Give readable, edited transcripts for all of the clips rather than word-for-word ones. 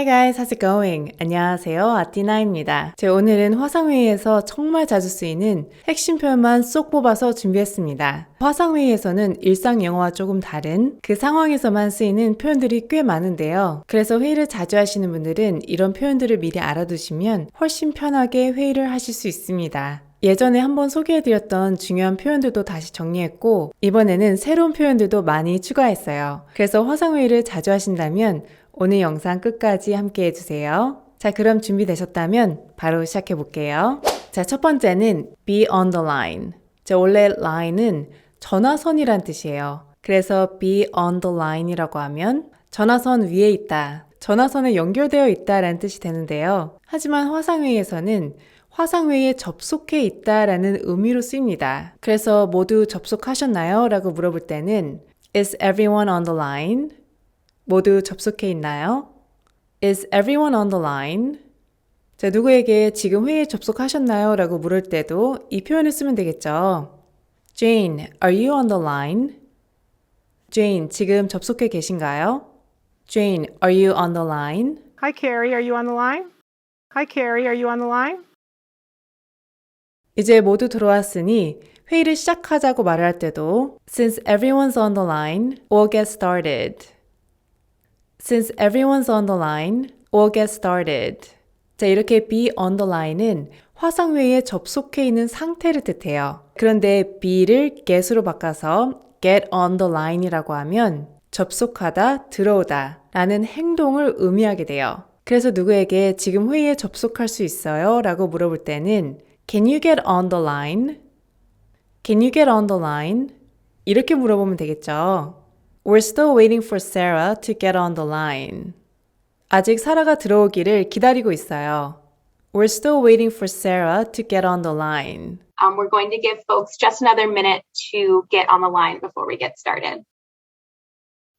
Hi guys, how's it going? 안녕하세요, 아띠나입니다. 오늘은 화상회의에서 정말 자주 쓰이는 핵심 표현만 쏙 뽑아서 준비했습니다. 화상회의에서는 일상 영어와 조금 다른 그 상황에서만 쓰이는 표현들이 꽤 많은데요. 그래서 회의를 자주 하시는 분들은 이런 표현들을 미리 알아두시면 훨씬 편하게 회의를 하실 수 있습니다. 예전에 한번 소개해드렸던 중요한 표현들도 다시 정리했고 이번에는 새로운 표현들도 많이 추가했어요. 그래서 화상회의를 자주 하신다면 오늘 영상 끝까지 함께 해주세요. 자, 그럼 준비되셨다면 바로 시작해 볼게요. 자, 첫 번째는 be on the line. 자, 원래 line은 전화선이란 뜻이에요. 그래서 be on the line이라고 하면 전화선 위에 있다, 전화선에 연결되어 있다 라는 뜻이 되는데요. 하지만 화상회의에서는 화상회의에 접속해 있다라는 의미로 쓰입니다. 그래서 모두 접속하셨나요? 라고 물어볼 때는 Is everyone on the line? 모두 접속해 있나요? Is everyone on the line? 자, 누구에게 지금 회의에 접속하셨나요? 라고 물을 때도 이 표현을 쓰면 되겠죠. Jane, are you on the line? Jane, 지금 접속해 계신가요? Jane, are you on the line? Hi, Carrie. Are you on the line? Hi, Carrie. Are you on the line? 이제 모두 들어왔으니 회의를 시작하자고 말을 할 때도 Since everyone's on the line, we'll get started. Since everyone's on the line, we'll get started. 자, 이렇게 be on the line은 화상회의에 접속해 있는 상태를 뜻해요. 그런데 be를 get으로 바꿔서 get on the line이라고 하면 접속하다, 들어오다 라는 행동을 의미하게 돼요. 그래서 누구에게 지금 회의에 접속할 수 있어요? 라고 물어볼 때는 Can you get on the line? Can you get on the line? 이렇게 물어보면 되겠죠. We're still waiting for Sarah to get on the line. 아직 사라가 들어오기를 기다리고 있어요. We're still waiting for Sarah to get on the line. We're going to give folks just another minute to get on the line before we get started.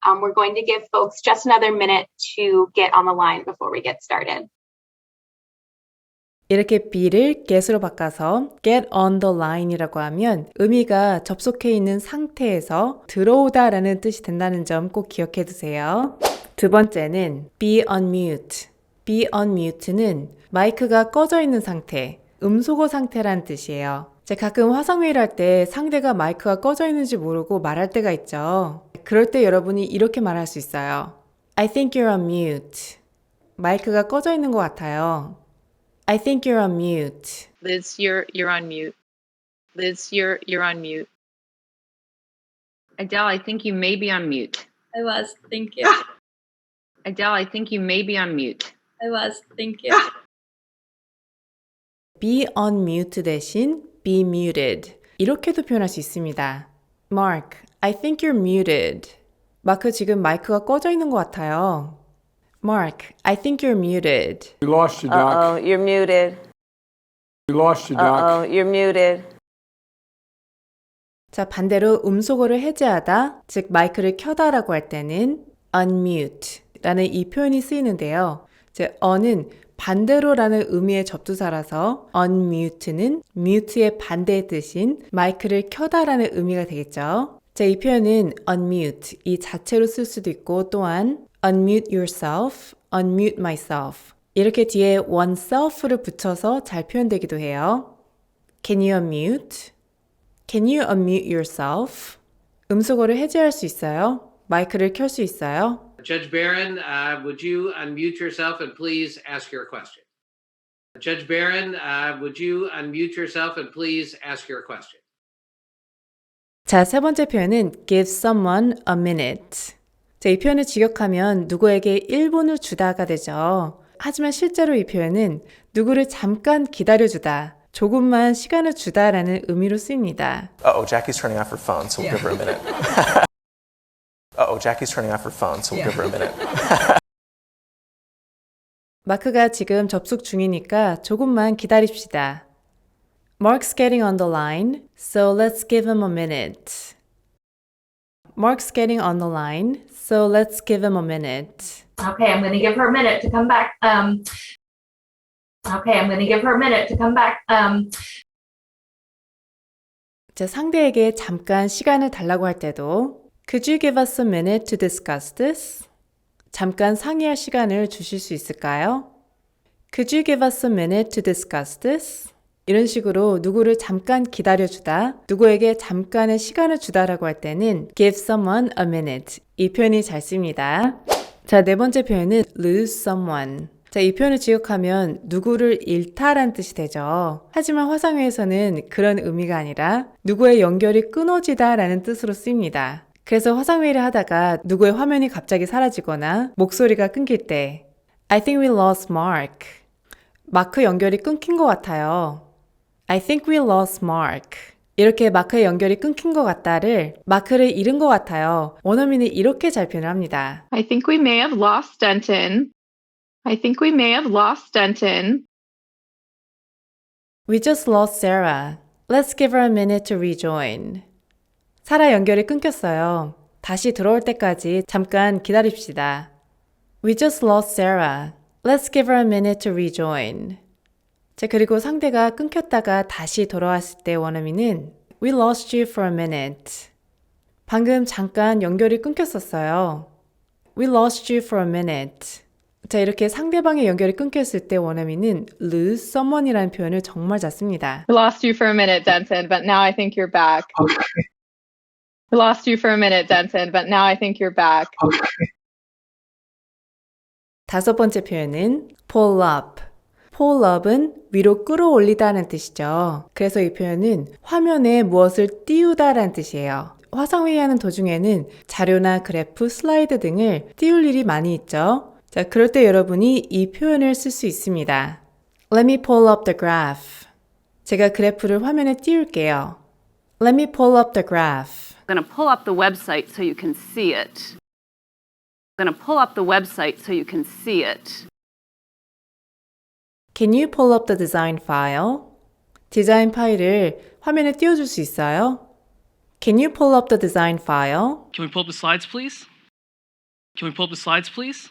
We're going to give folks just another minute to get on the line before we get started. 이렇게 be를 get으로 바꿔서 get on the line이라고 하면 의미가 접속해 있는 상태에서 들어오다 라는 뜻이 된다는 점 꼭 기억해 두세요. 두 번째는 be on mute. be on mute는 마이크가 꺼져 있는 상태, 음소거 상태란 뜻이에요. 가끔 화상회의를 할 때 상대가 마이크가 꺼져 있는지 모르고 말할 때가 있죠. 그럴 때 여러분이 이렇게 말할 수 있어요. I think you're on mute. 마이크가 꺼져 있는 것 같아요. I think you're on mute. Liz, you're on mute. Liz, you're on mute. Adele, I think you may be on mute. I was, thank you. Adele, I think you may be on mute. I was, thank you. be on mute 대신 be muted. 이렇게도 표현할 수 있습니다. Mark, I think you're muted. 마크 지금 마이크가 꺼져 있는 것 같아요. Mark, I think you're muted. You lost your duck. Uh-oh, you're muted. You lost your duck. Uh-oh, you're muted. 자, 반대로 음소거를 해제하다, 즉 마이크를 켜다라고 할 때는 unmute 라는 이 표현이 쓰이는데요. on은 반대로라는 의미의 접두사라서 unmute는 mute의 반대의 뜻인 마이크를 켜다라는 의미가 되겠죠. 자, 이 표현은 unmute 이 자체로 쓸 수도 있고 또한 unmute yourself, unmute myself 이렇게 뒤에 oneself를 붙여서 잘 표현되기도 해요. Can you unmute? Can you unmute yourself? 음소거를 해제할 수 있어요? 마이크를 켤 수 있어요? Judge Barron, would you unmute yourself and please ask your question? Judge Barron, would you unmute yourself and please ask your question? 자, 세 번째 표현은 give someone a minute. 자, 이 표현을 직역하면 누구에게 1분을 주다가 되죠. 하지만 실제로 이 표현은 누구를 잠깐 기다려주다, 조금만 시간을 주다라는 의미로 쓰입니다. Uh-oh, Jackie's turning off her phone, so we'll give her a minute. Uh-oh, Jackie's turning off her phone, so we'll give her a minute. 마크가 지금 접속 중이니까 조금만 기다립시다. Mark's getting on the line, so let's give him a minute. Mark's getting on the line, so let's give him a minute. Okay, I'm going to give her a minute to come back. Okay, I'm going to give her a minute to come back. 자, 상대에게 잠깐 시간을 달라고 할 때도 Could you give us a minute to discuss this? 잠깐 상의할 시간을 주실 수 있을까요? Could you give us a minute to discuss this? 이런 식으로 누구를 잠깐 기다려주다, 누구에게 잠깐의 시간을 주다라고 할 때는 give someone a minute. 이 표현이 잘 씁니다. 자, 네 번째 표현은 lose someone. 자, 이 표현을 지역하면 누구를 잃다란 뜻이 되죠. 하지만 화상회에서는 그런 의미가 아니라 누구의 연결이 끊어지다라는 뜻으로 쓰입니다. 그래서 화상회의를 하다가 누구의 화면이 갑자기 사라지거나 목소리가 끊길 때 I think we lost Mark. 마크 연결이 끊긴 것 같아요. I think we lost Mark. 이렇게 마크의 연결이 끊긴 것 같다를 마크를 잃은 것 같아요. 원어민이 이렇게 잘 표현을 합니다. I think we may have lost Denton. I think we may have lost Denton. We just lost Sarah. Let's give her a minute to rejoin. 사라 연결이 끊겼어요. 다시 들어올 때까지 잠깐 기다립시다. We just lost Sarah. Let's give her a minute to rejoin. 자, 그리고 상대가 끊겼다가 다시 돌아왔을 때 원어민은 We lost you for a minute. 방금 잠깐 연결이 끊겼었어요. We lost you for a minute. 자, 이렇게 상대방의 연결이 끊겼을 때 원어민은 lose someone이라는 표현을 정말 잘 씁니다. We lost you for a minute, Denton, but now I think you're back. Okay. We lost you for a minute, Denton, but now I think you're back. Okay. 다섯 번째 표현은 pull up. pull up은 위로 끌어올리다는 뜻이죠. 그래서 이 표현은 화면에 무엇을 띄우다라는 뜻이에요. 화상회의하는 도중에는 자료나 그래프, 슬라이드 등을 띄울 일이 많이 있죠. 자, 그럴 때 여러분이 이 표현을 쓸 수 있습니다. Let me pull up the graph. 제가 그래프를 화면에 띄울게요. Let me pull up the graph. I'm going to pull up the website so you can see it. I'm going to pull up the website so you can see it. Can you pull up the design file? 디자인 파일을 화면에 띄워줄 수 있어요? Can you pull up the design file? Can we pull up the slides, please? Can we pull up the slides, please?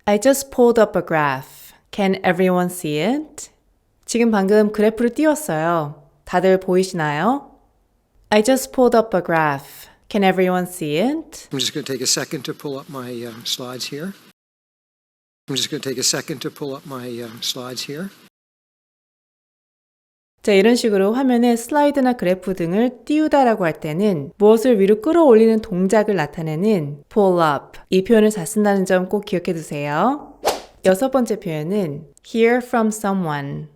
I just pulled up a graph. Can everyone see it? 지금 방금 그래프를 띄웠어요. 다들 보이시나요? I just pulled up a graph. Can everyone see it? I'm just going to take a second to pull up my slides here. I'm just going to take a second to pull up my slides here. 자, 이런 식으로 화면에 슬라이드나 그래프 등을 띄우다라고 할 때는 무엇을 위로 끌어올리는 동작을 나타내는 pull up. 이 표현을 잘 쓴다는 점 꼭 기억해 두세요. 여섯 번째 표현은 hear from someone.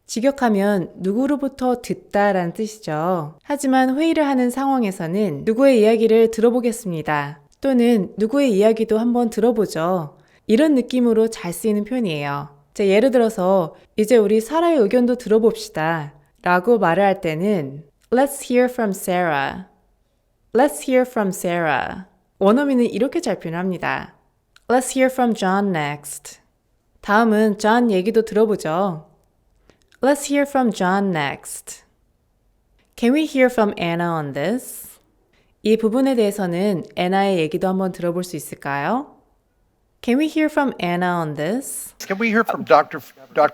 직역하면 누구로부터 듣다라는 뜻이죠. 하지만 회의를 하는 상황에서는 누구의 이야기를 들어보겠습니다. 또는 누구의 이야기도 한번 들어보죠. 이런 느낌으로 잘 쓰이는 표현이에요. 자, 예를 들어서 이제 우리 사라의 의견도 들어봅시다 라고 말을 할 때는 Let's hear from Sarah. Let's hear from Sarah. 원어민은 이렇게 잘 표현합니다. Let's hear from John next. 다음은 John 얘기도 들어보죠. Let's hear from John next. Can we hear from Anna on this? 이 부분에 대해서는 애나의 얘기도 한번 들어볼 수 있을까요? Can we hear from Anna on this? Can we hear from Dr.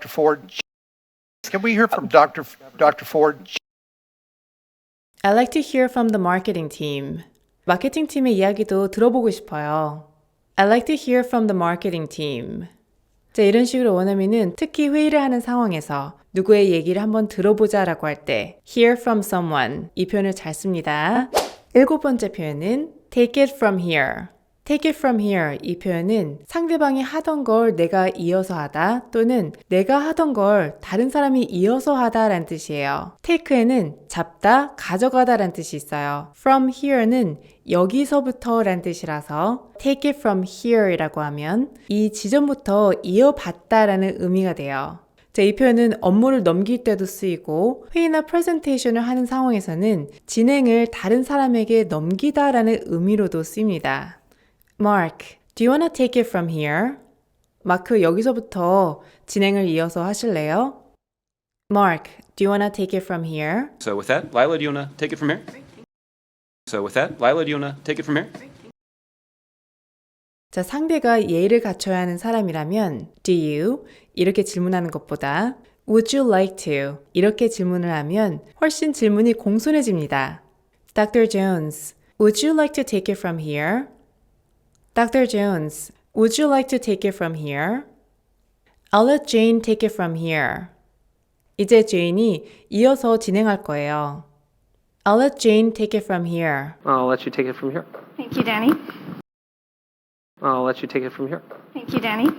Ford? Can we hear from Dr. Ford? I'd like to hear from the marketing team. 마케팅 팀의 이야기도 들어보고 싶어요. I'd like to hear from the marketing team. 자, 이런 식으로 원어민은 특히 회의를 하는 상황에서 누구의 얘기를 한번 들어보자 라고 할 때 hear from someone 이 표현을 잘 씁니다. 일곱 번째 표현은 take it from here. take it from here 이 표현은 상대방이 하던 걸 내가 이어서 하다 또는 내가 하던 걸 다른 사람이 이어서 하다 라는 뜻이에요. take에는 잡다, 가져가다 라는 뜻이 있어요. from here는 여기서부터 라는 뜻이라서 take it from here 이라고 하면 이 지점부터 이어받다 라는 의미가 돼요. 자, 이 표현은 업무를 넘길 때도 쓰이고 회의나 프레젠테이션을 하는 상황에서는 진행을 다른 사람에게 넘기다 라는 의미로도 쓰입니다. Mark, do you want to take it from here? 마크, 여기서부터 진행을 이어서 하실래요? Mark, do you want to take it from here? So with that, Lila, do you want to take it from here? So with that, Lila, do you want to take it from here? 자, 상대가 예의를 갖춰야 하는 사람이라면 Do you? 이렇게 질문하는 것보다 Would you like to? 이렇게 질문을 하면 훨씬 질문이 공손해집니다. Dr. Jones, would you like to take it from here? Dr. Jones, would you like to take it from here? I'll let Jane take it from here. 이제 제인이 이어서 진행할 거예요. I'll let Jane take it from here. I'll let you take it from here. Thank you, Danny. I'll let you take it from here. Thank you, Danny.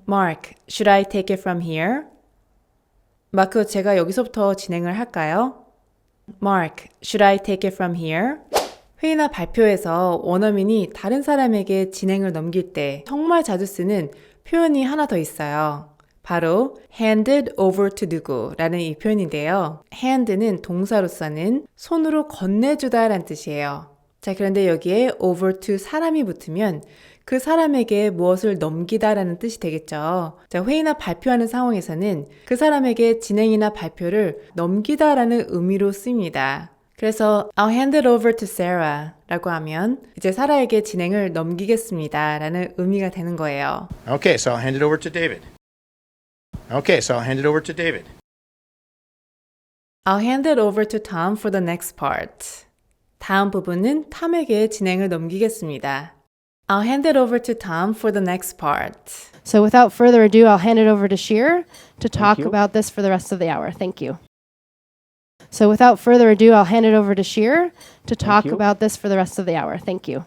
Mark, should I take it from here? 마크, 제가 여기서부터 진행을 할까요? Mark, should I take it from here? 회의나 발표에서 원어민이 다른 사람에게 진행을 넘길 때 정말 자주 쓰는 표현이 하나 더 있어요. 바로 handed over to 누구라는 이 표현인데요. hand는 동사로서는 손으로 건네주다 라는 뜻이에요. 자, 그런데 여기에 over to 사람이 붙으면 그 사람에게 무엇을 넘기다 라는 뜻이 되겠죠. 자, 회의나 발표하는 상황에서는 그 사람에게 진행이나 발표를 넘기다 라는 의미로 쓰입니다. 그래서 I'll hand it over to Sarah 라고 하면 이제 사라에게 진행을 넘기겠습니다 라는 의미가 되는 거예요. Okay, so I'll hand it over to David. Okay, so I'll hand it over to David. I'll hand it over to Tom for the next part. 다음 부분은 탐에게 진행을 넘기겠습니다. I'll hand it over to Tom for the next part. So without further ado, I'll hand it over to Sheer to talk you. about this for the rest of the hour. Thank you. So without further ado, I'll hand it over to Sheer to talk you. about this for the rest of the hour. Thank you.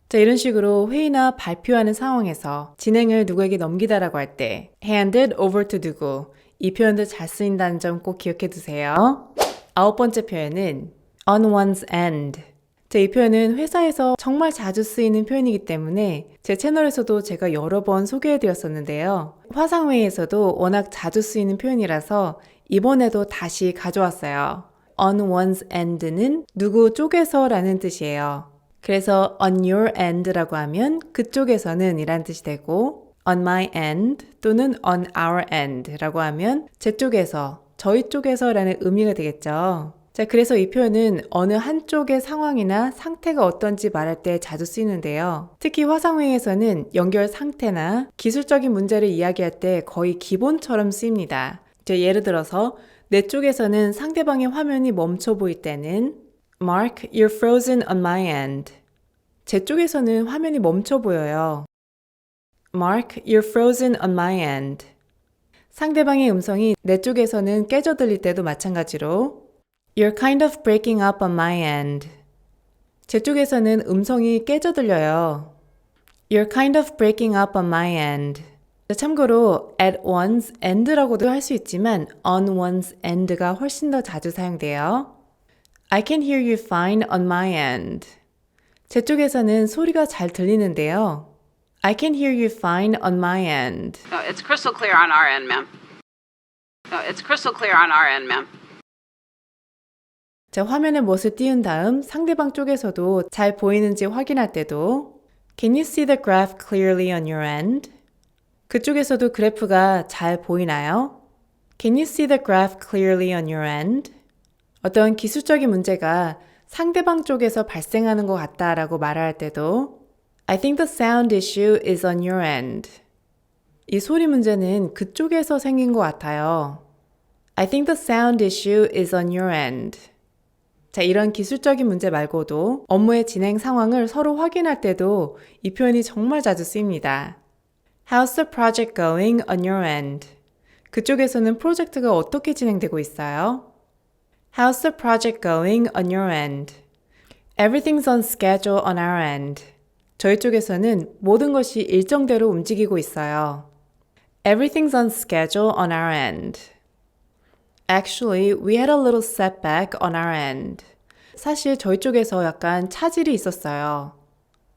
자, 이런 식으로 회의나 발표하는 상황에서 진행을 누구에게 넘기다라고 할 때 handed over to 누구 이 표현도 잘 쓰인다는 점 꼭 기억해 두세요. 9번째 표현은 on one's end. 자, 이 표현은 회사에서 정말 자주 쓰이는 표현이기 때문에 제 채널에서도 제가 여러 번 소개해 드렸었는데요. 화상회의에서도 워낙 자주 쓰이는 표현이라서 이번에도 다시 가져왔어요. on one's end는 누구 쪽에서 라는 뜻이에요. 그래서 on your end라고 하면 그쪽에서는 이란 뜻이 되고 on my end 또는 on our end라고 하면 제 쪽에서, 저희 쪽에서 라는 의미가 되겠죠. 자, 그래서 이 표현은 어느 한쪽의 상황이나 상태가 어떤지 말할 때 자주 쓰이는데요. 특히 화상회의에서는 연결 상태나 기술적인 문제를 이야기할 때 거의 기본처럼 쓰입니다. 예를 들어서 내 쪽에서는 상대방의 화면이 멈춰 보일 때는 Mark, you're frozen on my end. 제 쪽에서는 화면이 멈춰 보여요. Mark, you're frozen on my end. 상대방의 음성이 내 쪽에서는 깨져 들릴 때도 마찬가지로 You're kind of breaking up on my end. 제 쪽에서는 음성이 깨져 들려요. You're kind of breaking up on my end. 참고로 at one's end라고도 할 수 있지만 on one's end가 훨씬 더 자주 사용돼요. I can hear you fine on my end. 제 쪽에서는 소리가 잘 들리는데요. I can hear you fine on my end. No, it's crystal clear on our end, ma'am. No, it's crystal clear on our end, ma'am. 자, 화면에 무엇을 띄운 다음 상대방 쪽에서도 잘 보이는지 확인할 때도 Can you see the graph clearly on your end? 그쪽에서도 그래프가 잘 보이나요? Can you see the graph clearly on your end? 어떤 기술적인 문제가 상대방 쪽에서 발생하는 것 같다라고 말할 때도 I think the sound issue is on your end. 이 소리 문제는 그쪽에서 생긴 것 같아요. I think the sound issue is on your end. 자, 이런 기술적인 문제 말고도 업무의 진행 상황을 서로 확인할 때도 이 표현이 정말 자주 쓰입니다. How's the project going on your end? 그쪽에서는 프로젝트가 어떻게 진행되고 있어요? How's the project going on your end? Everything's on schedule on our end. 저희 쪽에서는 모든 것이 일정대로 움직이고 있어요. Everything's on schedule on our end. Actually, we had a little setback on our end. 사실 저희 쪽에서 약간 차질이 있었어요.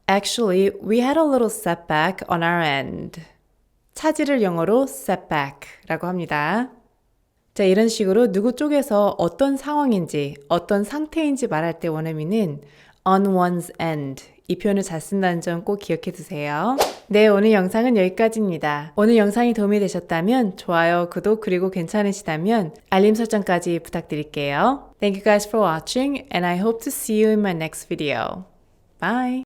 Actually, we had a little setback on our end. 차질을 영어로 setback라고 합니다. 자, 이런 식으로 누구 쪽에서 어떤 상황인지, 어떤 상태인지 말할 때 원어민은 on one's end 이 표현을 잘 쓴다는 점 꼭 기억해 두세요. 네, 오늘 영상은 여기까지입니다. 오늘 영상이 도움이 되셨다면 좋아요, 구독, 그리고 괜찮으시다면 알림 설정까지 부탁드릴게요. Thank you guys for watching and I hope to see you in my next video. Bye!